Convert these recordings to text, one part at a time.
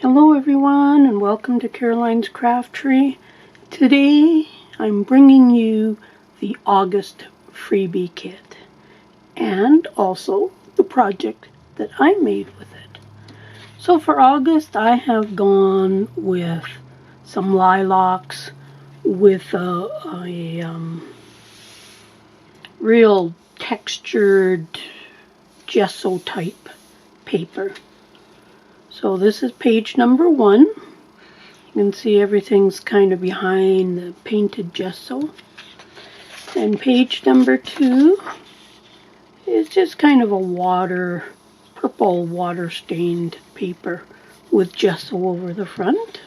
Hello everyone and welcome to Caroline's Craft Tree. Today I'm bringing you the August freebie kit and also the project that I made with it. So for August I have gone with some lilacs with a real textured gesso type paper. So this is page number 1. You can see everything's kind of behind the painted gesso. And page number 2 is just kind of a purple water stained paper with gesso over the front.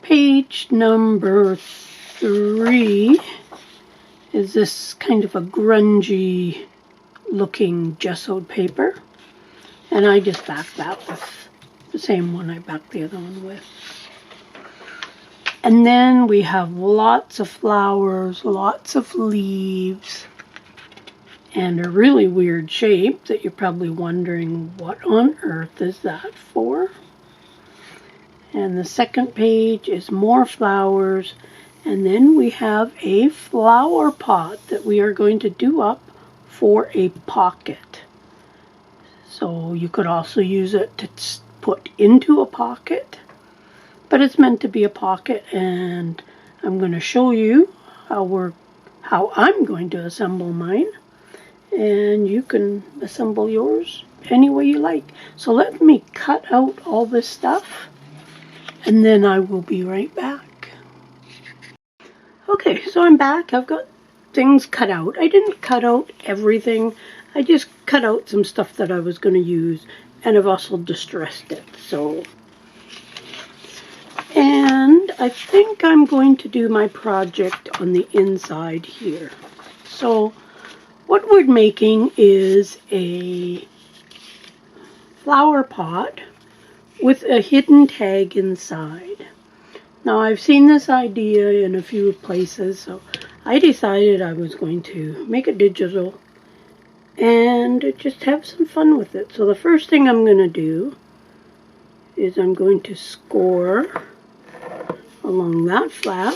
Page number 3 is this kind of a grungy looking gessoed paper. And I just backed that with the same one I backed the other one with. And then we have lots of flowers, lots of leaves, and a really weird shape that you're probably wondering, what on earth is that for? And the second page is more flowers, and then we have a flower pot that we are going to do up for a pocket. So you could also use it to put into a pocket, but it's meant to be a pocket, and I'm going to show you how I'm going to assemble mine, and you can assemble yours any way you like. So let me cut out all this stuff, and then I will be right back. Okay, so I'm back. I've got things cut out. I didn't cut out everything. I just cut out some stuff that I was going to use, and I've also distressed it. And I think I'm going to do my project on the inside here. So what we're making is a flower pot with a hidden tag inside. Now I've seen this idea in a few places, so I decided I was going to make it digital and just have some fun with it. So the first thing I'm going to do is I'm going to score along that flap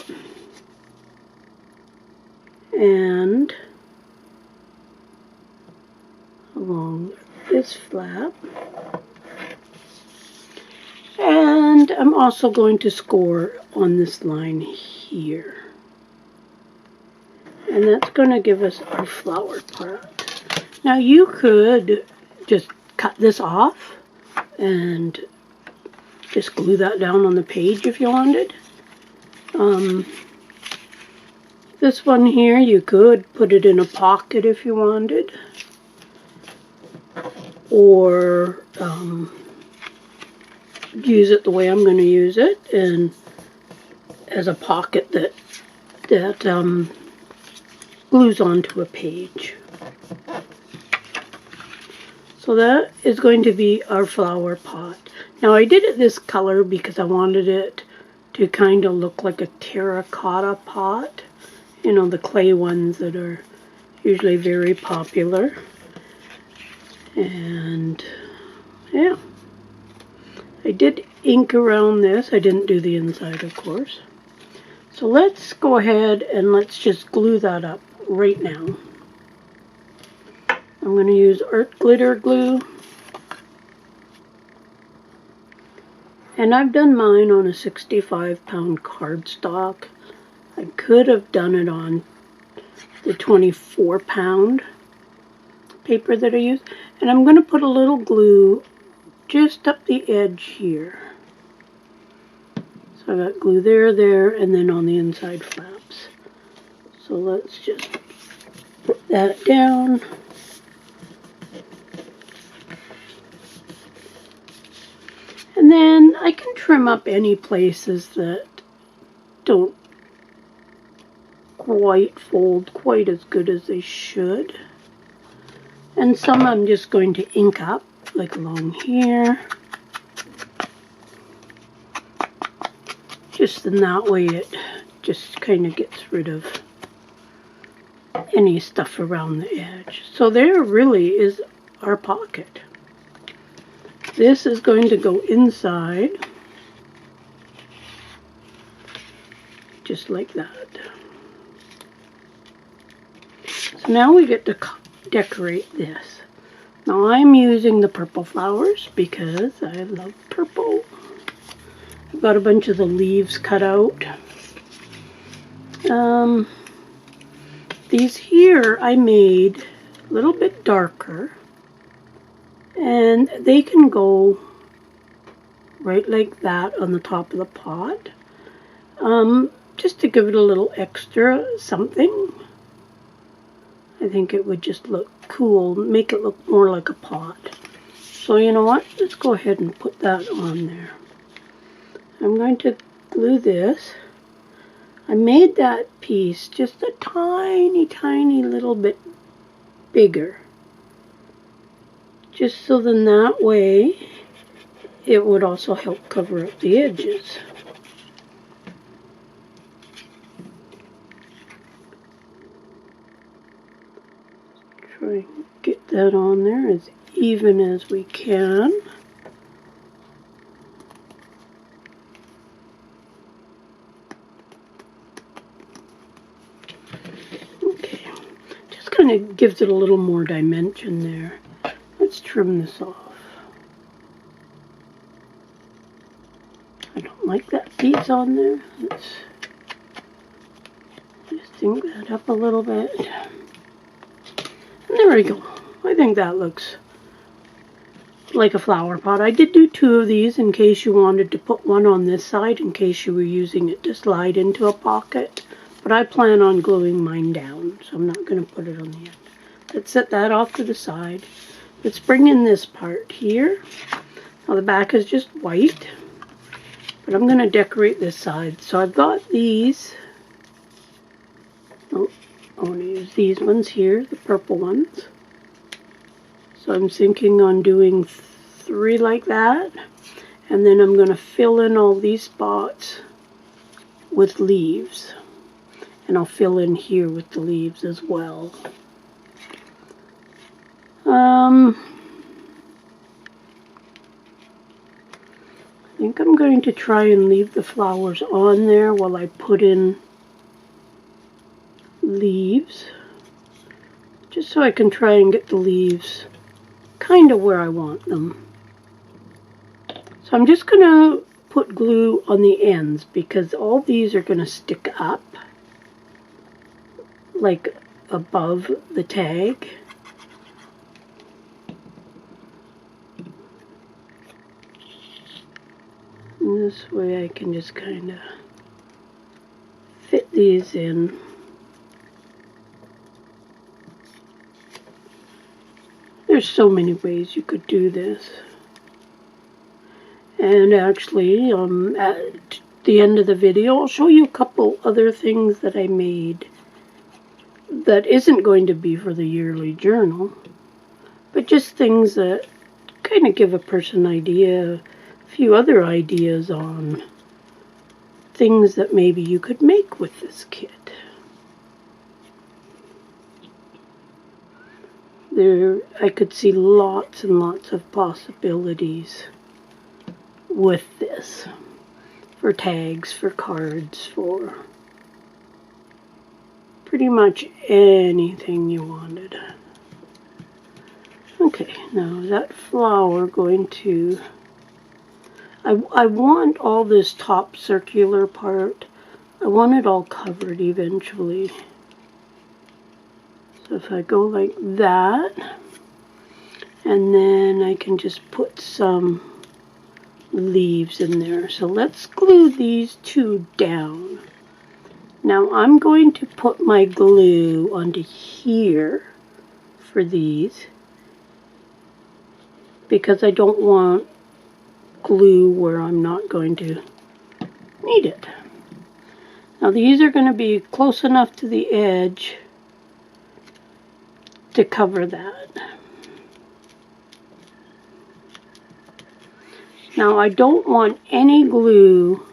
and along this flap, and I'm also going to score on this line here, and that's going to give us our flower pot. Now you could just cut this off and just glue that down on the page if you wanted. This one here, you could put it in a pocket if you wanted, or use it the way I'm going to use it, and as a pocket that glues onto a page. So that is going to be our flower pot. Now I did it this color because I wanted it to kind of look like a terracotta pot. You know, the clay ones that are usually very popular. And yeah, I did ink around this. I didn't do the inside, of course. So let's go ahead and let's just glue that up right now. I'm going to use art glitter glue, and I've done mine on a 65-pound cardstock. I could have done it on the 24-pound paper that I used, and I'm going to put a little glue just up the edge here. So I got glue there, and then on the inside flaps. So let's just put that down. And then I can trim up any places that don't quite fold quite as good as they should. And some I'm just going to ink up, like along here. Just in that way it just kind of gets rid of any stuff around the edge. So there really is our pocket. This is going to go inside, just like that. So now we get to decorate this. Now I'm using the purple flowers because I love purple. I've got a bunch of the leaves cut out. These here I made a little bit darker, and they can go right like that on the top of the pot, just to give it a little extra something. I think it would just look cool, make it look more like a pot. So you know what, let's go ahead and put that on there. I'm going to glue this. I made that piece just a tiny little bit bigger, just so then that way it would also help cover up the edges. Try and get that on there as even as we can. Kind of gives it a little more dimension there. Let's trim this off. I don't like that piece on there. Let's just think that up a little bit. And there we go. I think that looks like a flower pot. I did do 2 of these in case you wanted to put one on this side in case you were using it to slide into a pocket. But I plan on gluing mine down, so I'm not going to put it on the end. Let's set that off to the side. Let's bring in this part here. Now the back is just white, but I'm going to decorate this side. So I've got these. Oh, I want to use these ones here, the purple ones. So I'm thinking on doing 3 like that. And then I'm going to fill in all these spots with leaves. And I'll fill in here with the leaves as well. I think I'm going to try and leave the flowers on there while I put in leaves. Just so I can try and get the leaves kind of where I want them. So I'm just going to put glue on the ends because all these are going to stick up, like above the tag. And this way I can just kind of fit these in. There's so many ways you could do this. And actually, at the end of the video, I'll show you a couple other things that I made that isn't going to be for the yearly journal, but just things that kind of give a person an idea, a few other ideas on things that maybe you could make with this kit. I could see lots and lots of possibilities with this, for tags, for cards, for pretty much anything you wanted. Okay, now that flower going to, I want all this top circular part, I want it all covered eventually. So if I go like that, and then I can just put some leaves in there. So let's glue these 2 down. Now I'm going to put my glue onto here for these because I don't want glue where I'm not going to need it. Now these are going to be close enough to the edge to cover that. Now I don't want any glue.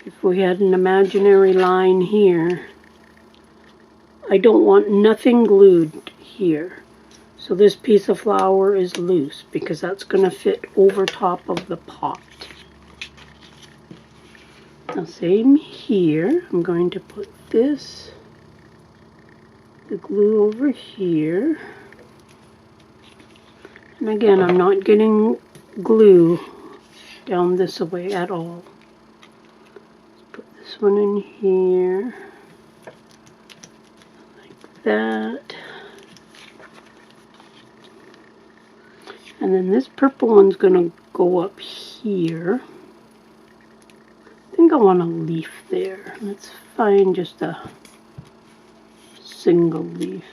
If we had an imaginary line here, I don't want nothing glued here. So this piece of flower is loose because that's going to fit over top of the pot. Now same here, I'm going to put the glue over here. And again, I'm not getting glue down this way at all. Let's put this one in here, like that. And then this purple one's going to go up here. I think I want a leaf there. Let's find just a single leaf.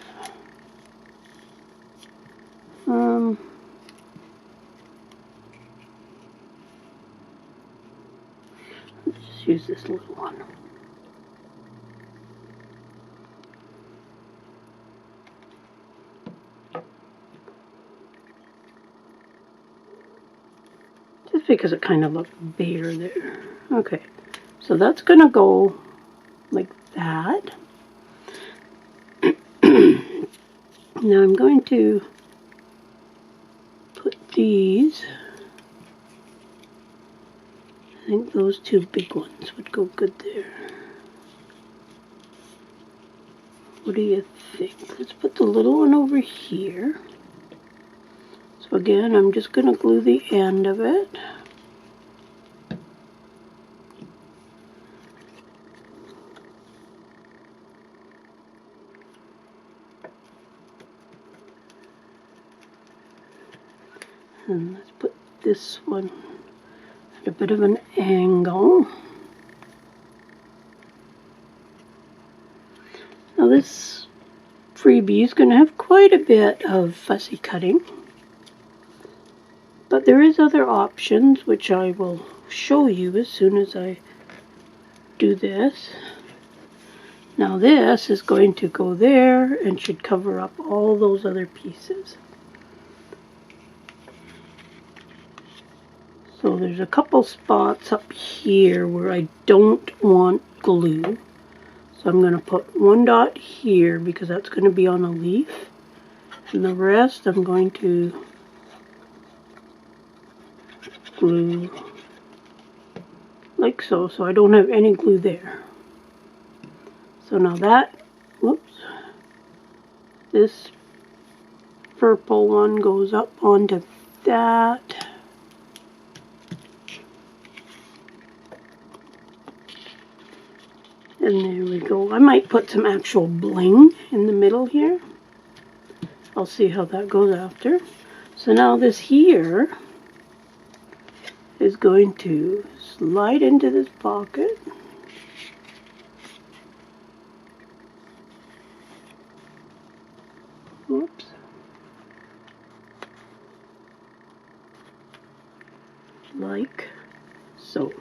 Let's just use this little one. Just because it kind of looked bare there. Okay, so that's going to go like that. Now I'm going to put these. I think those two big ones would go good there. What do you think? Let's put the little one over here. So again, I'm just going to glue the end of it. And let's put this one at a bit of an angle. Now this freebie is going to have quite a bit of fussy cutting. But there is other options, which I will show you as soon as I do this. Now this is going to go there and should cover up all those other pieces. So there's a couple spots up here where I don't want glue. So I'm going to put one dot here because that's going to be on a leaf. And the rest I'm going to glue like so. So I don't have any glue there. So now that, whoops, this purple one goes up onto that. And there we go. I might put some actual bling in the middle here. I'll see how that goes after. So now this here is going to slide into this pocket. Whoops. Like so.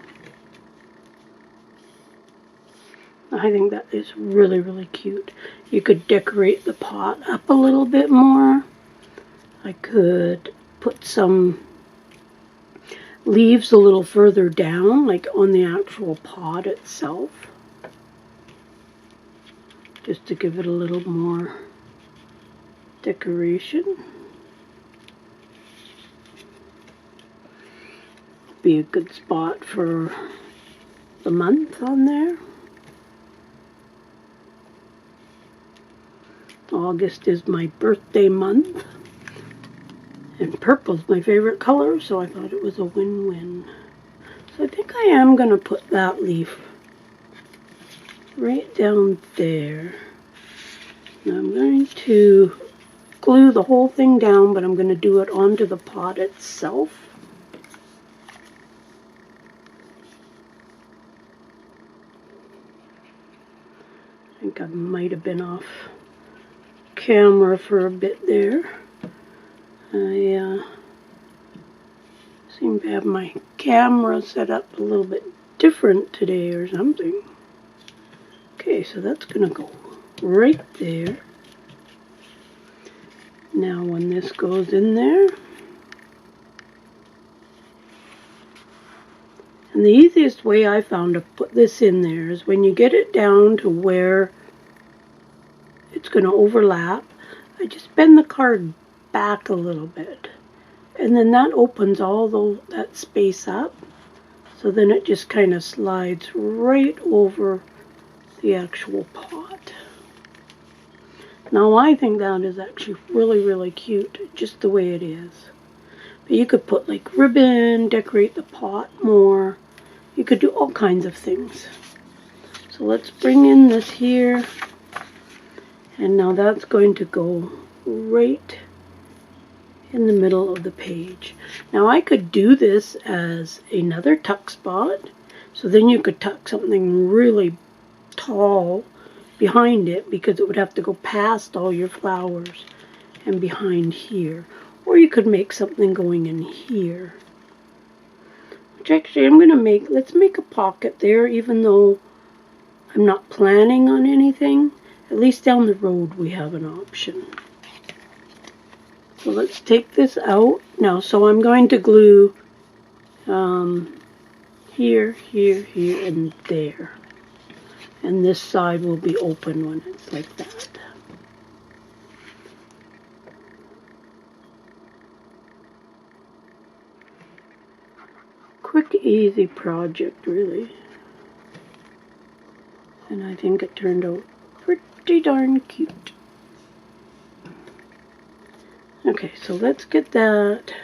I think that is really, really cute. You could decorate the pot up a little bit more. I could put some leaves a little further down, like on the actual pot itself, just to give it a little more decoration. Be a good spot for the month on there. August is my birthday month, and purple's my favorite color, so I thought it was a win-win. So I think I am going to put that leaf right down there. Now I'm going to glue the whole thing down, but I'm going to do it onto the pot itself. I think I might have been off camera for a bit there. I seem to have my camera set up a little bit different today or something. Okay, so that's gonna go right there. Now when this goes in there, and the easiest way I found to put this in there is when you get it down to where it's going to overlap, I just bend the card back a little bit. And then that opens all that space up. So then it just kind of slides right over the actual pot. Now I think that is actually really, really cute, just the way it is. But you could put like ribbon, decorate the pot more. You could do all kinds of things. So let's bring in this here. And now that's going to go right in the middle of the page. Now I could do this as another tuck spot. So then you could tuck something really tall behind it, because it would have to go past all your flowers and behind here. Or you could make something going in here. Which actually I'm going to make, let's make a pocket there, even though I'm not planning on anything. At least down the road we have an option. So let's take this out. Now, so I'm going to glue here, here, here, and there. And this side will be open when it's like that. Quick, easy project, really. And I think it turned out pretty darn cute. Okay, so let's get that.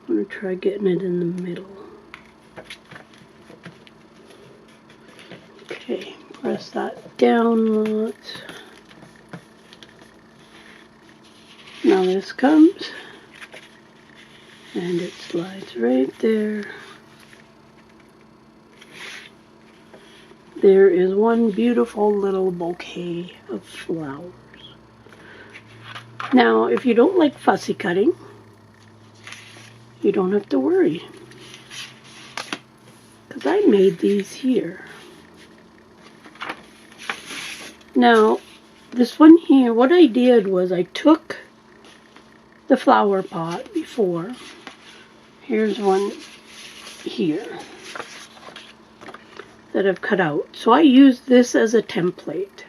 I'm going to try getting it in the middle. Okay, press that down lots. Now this comes, and it slides right there. There is one beautiful little bouquet of flowers. Now, if you don't like fussy cutting, you don't have to worry, because I made these here. Now, this one here, what I did was I took the flower pot before. Here's one here that I've cut out. So I used this as a template.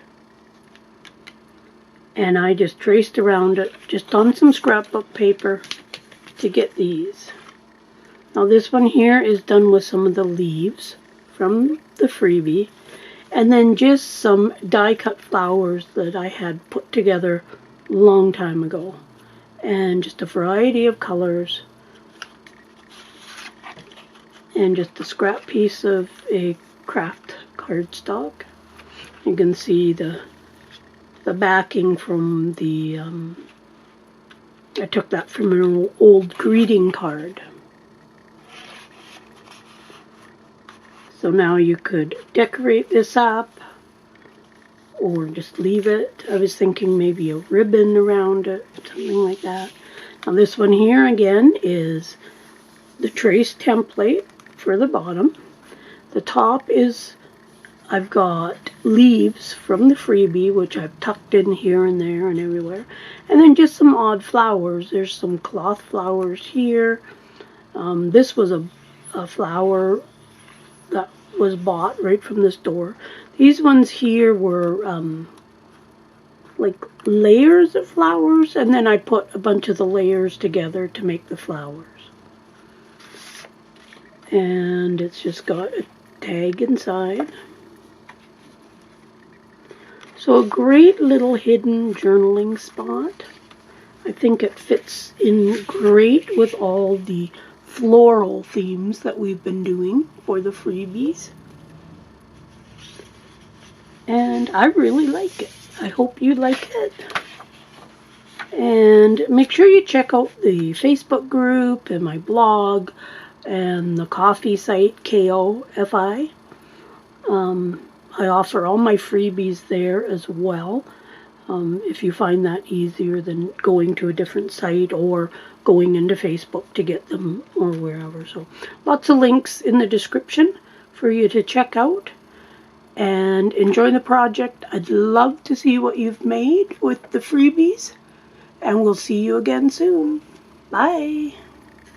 And I just traced around it, just on some scrapbook paper, to get these. Now this one here is done with some of the leaves from the freebie. And then just some die-cut flowers that I had put together a long time ago. And just a variety of colors. And just a scrap piece of a craft cardstock. You can see the backing from the, I took that from an old greeting card. So now you could decorate this up or just leave it. I was thinking maybe a ribbon around it, something like that. Now this one here again is the trace template for the bottom. The top is, I've got leaves from the freebie, which I've tucked in here and there and everywhere. And then just some odd flowers. There's some cloth flowers here. This was a flower that was bought right from the store. These ones here were like layers of flowers, and then I put a bunch of the layers together to make the flowers. And it's just got a tag inside. So a great little hidden journaling spot. I think it fits in great with all the floral themes that we've been doing for the freebies. And I really like it. I hope you like it. And make sure you check out the Facebook group and my blog and the coffee site, KOFI. I offer all my freebies there as well, if you find that easier than going to a different site or going into Facebook to get them or wherever. So lots of links in the description for you to check out and enjoy the project. I'd love to see what you've made with the freebies, and we'll see you again soon. Bye!